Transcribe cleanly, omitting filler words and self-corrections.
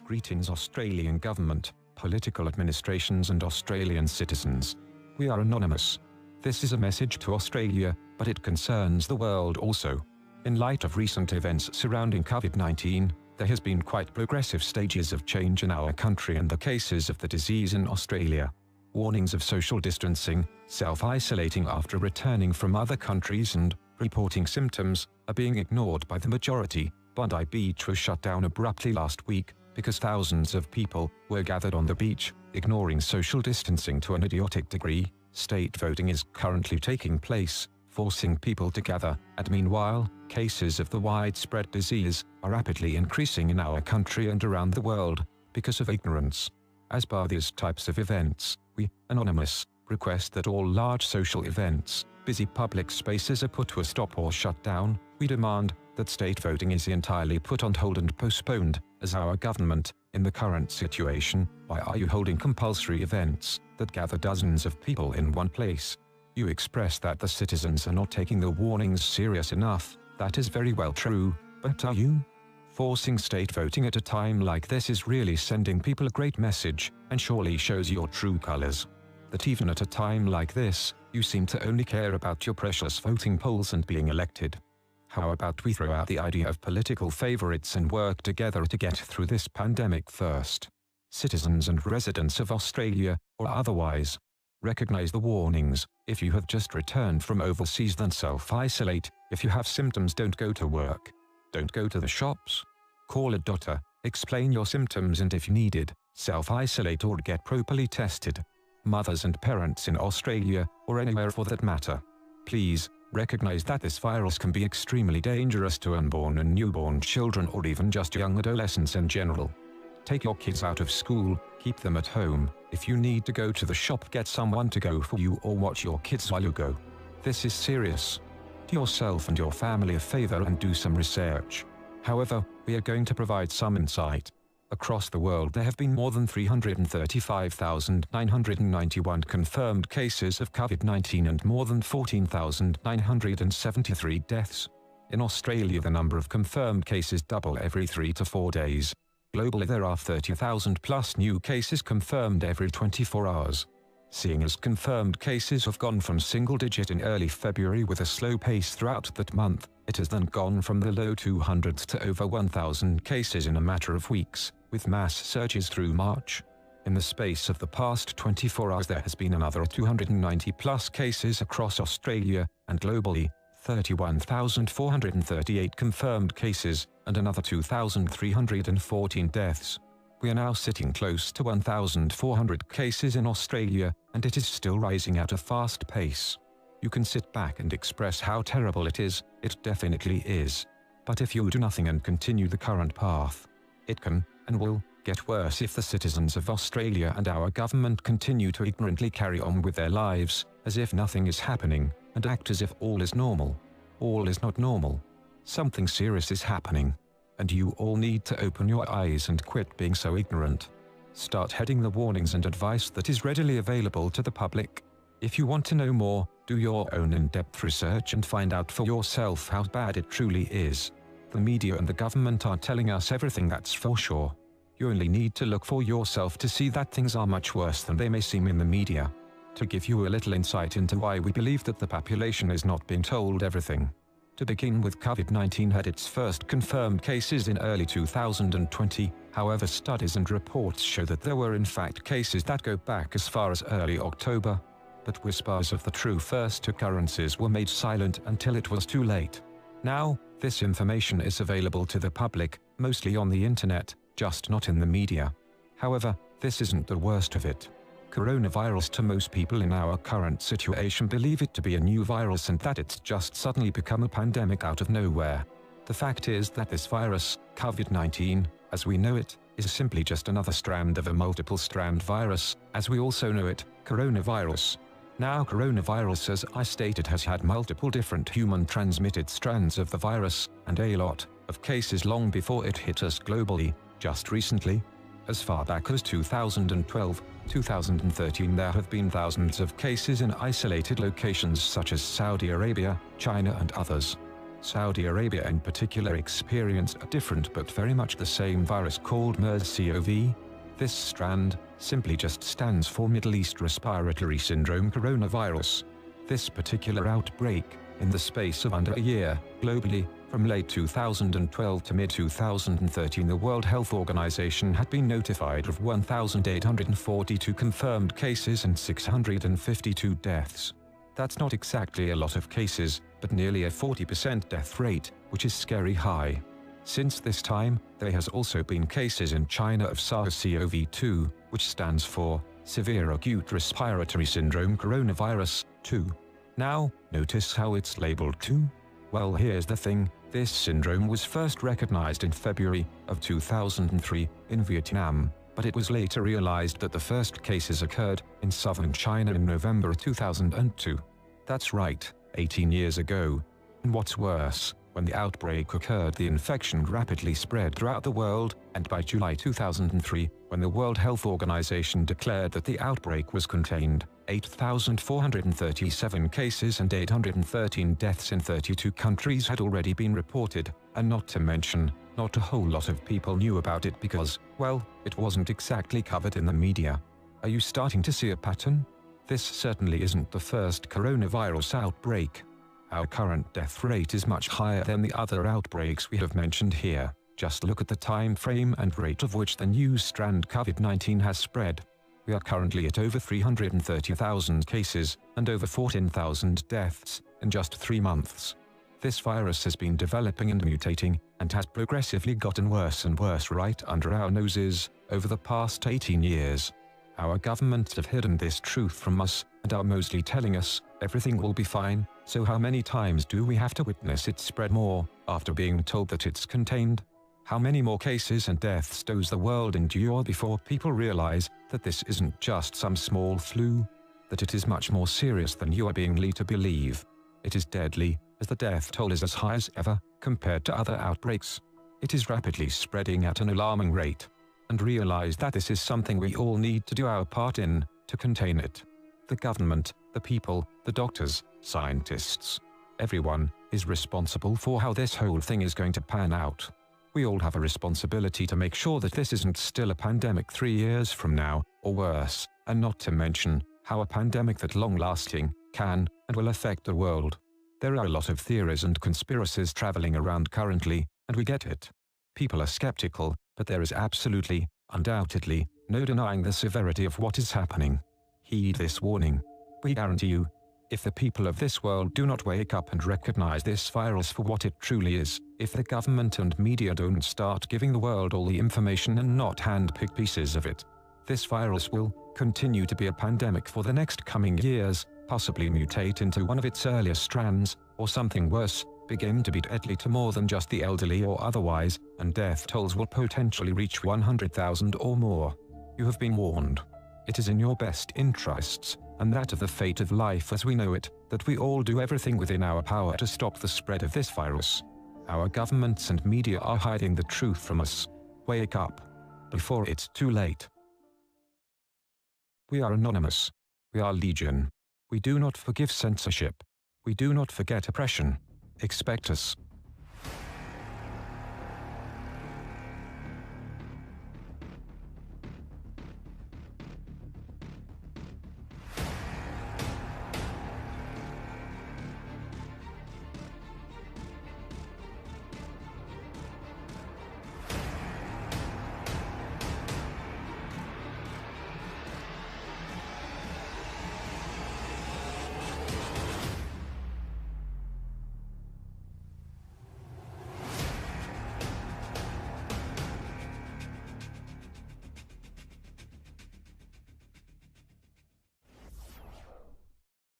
Greetings Australian government, political administrations and Australian citizens. We are anonymous. This is a message to Australia, but it concerns the world also. In light of recent events surrounding COVID-19, there has been quite progressive stages of change in our country and the cases of the disease in Australia. Warnings of social distancing, self-isolating after returning from other countries and reporting symptoms are being ignored by the majority. Bondi Beach was shut down abruptly last week because thousands of people were gathered on the beach, ignoring social distancing to an idiotic degree. State voting is currently taking place, forcing people to gather, and meanwhile, cases of the widespread disease are rapidly increasing in our country and around the world because of ignorance. As per these types of events, we, anonymous, request that all large social events, busy public spaces are put to a stop or shut down. We demand that state voting is entirely put on hold and postponed. As our government, in the current situation, why are you holding compulsory events that gather dozens of people in one place? You express that the citizens are not taking the warnings serious enough. That is very well true, but are you? Forcing state voting at a time like this is really sending people a great message, and surely shows your true colors. That even at a time like this, you seem to only care about your precious voting polls and being elected. How about we throw out the idea of political favorites and work together to get through this pandemic first? Citizens and residents of Australia, or otherwise, recognize the warnings. If you have just returned from overseas, then self-isolate. If you have symptoms, don't go to work. Don't go to the shops. Call a doctor, explain your symptoms, and if needed, self-isolate or get properly tested. Mothers and parents in Australia, or anywhere for that matter, please recognize that this virus can be extremely dangerous to unborn and newborn children, or even just young adolescents in general. Take your kids out of school, keep them at home. If you need to go to the shop, get someone to go for you or watch your kids while you go. This is serious. Do yourself and your family a favor and do some research. However, we are going to provide some insight. Across the world, there have been more than 335,991 confirmed cases of COVID-19 and more than 14,973 deaths. In Australia, the number of confirmed cases double every 3 to 4 days. Globally, there are 30,000 plus new cases confirmed every 24 hours. Seeing as confirmed cases have gone from single digit in early February with a slow pace throughout that month, it has then gone from the low 200s to over 1,000 cases in a matter of weeks, with mass surges through March. In the space of the past 24 hours, there has been another 290 plus cases across Australia, and globally, 31,438 confirmed cases, and another 2,314 deaths. We are now sitting close to 1,400 cases in Australia, and it is still rising at a fast pace. You can sit back and express how terrible it is. It definitely is. But if you do nothing and continue the current path, it can, and will, get worse if the citizens of Australia and our government continue to ignorantly carry on with their lives, as if nothing is happening, and act as if all is normal. All is not normal. Something serious is happening. And you all need to open your eyes and quit being so ignorant. Start heeding the warnings and advice that is readily available to the public. If you want to know more, do your own in-depth research and find out for yourself how bad it truly is. The media and the government are telling us everything, that's for sure. You only need to look for yourself to see that things are much worse than they may seem in the media. To give you a little insight into why we believe that the population is not being told everything. To begin with, COVID-19 had its first confirmed cases in early 2020, however studies and reports show that there were in fact cases that go back as far as early October. But whispers of the true first occurrences were made silent until it was too late. Now, this information is available to the public, mostly on the internet, just not in the media. However, this isn't the worst of it. Coronavirus, to most people in our current situation, believe it to be a new virus and that it's just suddenly become a pandemic out of nowhere. The fact is that this virus, COVID-19, as we know it, is simply just another strand of a multiple strand virus, as we also know it, coronavirus. Now, coronavirus, as I stated, has had multiple different human transmitted strands of the virus, and a lot of cases long before it hit us globally, just recently. As far back as 2012, 2013, there have been thousands of cases in isolated locations such as Saudi Arabia, China and others. Saudi Arabia in particular experienced a different but very much the same virus called MERS-CoV. This strand simply just stands for Middle East Respiratory Syndrome coronavirus. This particular outbreak, in the space of under a year, globally, from late 2012 to mid-2013, the World Health Organization had been notified of 1,842 confirmed cases and 652 deaths. That's not exactly a lot of cases, but nearly a 40% death rate, which is scary high. Since this time, there has also been cases in China of SARS-CoV-2, which stands for Severe Acute Respiratory Syndrome Coronavirus 2. Now, notice how it's labeled 2? Well, here's the thing, this syndrome was first recognized in February of 2003 in Vietnam, but it was later realized that the first cases occurred in southern China in November 2002. That's right, 18 years ago. And what's worse, when the outbreak occurred, the infection rapidly spread throughout the world, and by July 2003, when the World Health Organization declared that the outbreak was contained, 8,437 cases and 813 deaths in 32 countries had already been reported, and not to mention, not a whole lot of people knew about it because, well, it wasn't exactly covered in the media. Are you starting to see a pattern? This certainly isn't the first coronavirus outbreak. Our current death rate is much higher than the other outbreaks we have mentioned here. Just look at the time frame and rate of which the new strand COVID-19 has spread. We are currently at over 330,000 cases and over 14,000 deaths in just 3 months. This virus has been developing and mutating, and has progressively gotten worse and worse right under our noses over the past 18 years. Our governments have hidden this truth from us, and are mostly telling us everything will be fine. So how many times do we have to witness it spread more, after being told that it's contained? How many more cases and deaths does the world endure before people realize that this isn't just some small flu? That it is much more serious than you are being led to believe. It is deadly, as the death toll is as high as ever, compared to other outbreaks. It is rapidly spreading at an alarming rate. And realize that this is something we all need to do our part in, to contain it. The government, the people, the doctors, scientists. Everyone is responsible for how this whole thing is going to pan out. We all have a responsibility to make sure that this isn't still a pandemic 3 years from now, or worse, and not to mention how a pandemic that long-lasting can and will affect the world. There are a lot of theories and conspiracies traveling around currently, and we get it. People are skeptical, but there is absolutely, undoubtedly, no denying the severity of what is happening. Heed this warning. We guarantee you, if the people of this world do not wake up and recognize this virus for what it truly is, if the government and media don't start giving the world all the information and not hand-pick pieces of it, this virus will continue to be a pandemic for the next coming years, possibly mutate into one of its earlier strands, or something worse, begin to be deadly to more than just the elderly or otherwise, and death tolls will potentially reach 100,000 or more. You have been warned. It is in your best interests, and that of the fate of life as we know it, that we all do everything within our power to stop the spread of this virus. Our governments and media are hiding the truth from us. Wake up, before it's too late. We are anonymous. We are legion. We do not forgive censorship. We do not forget oppression. Expect us.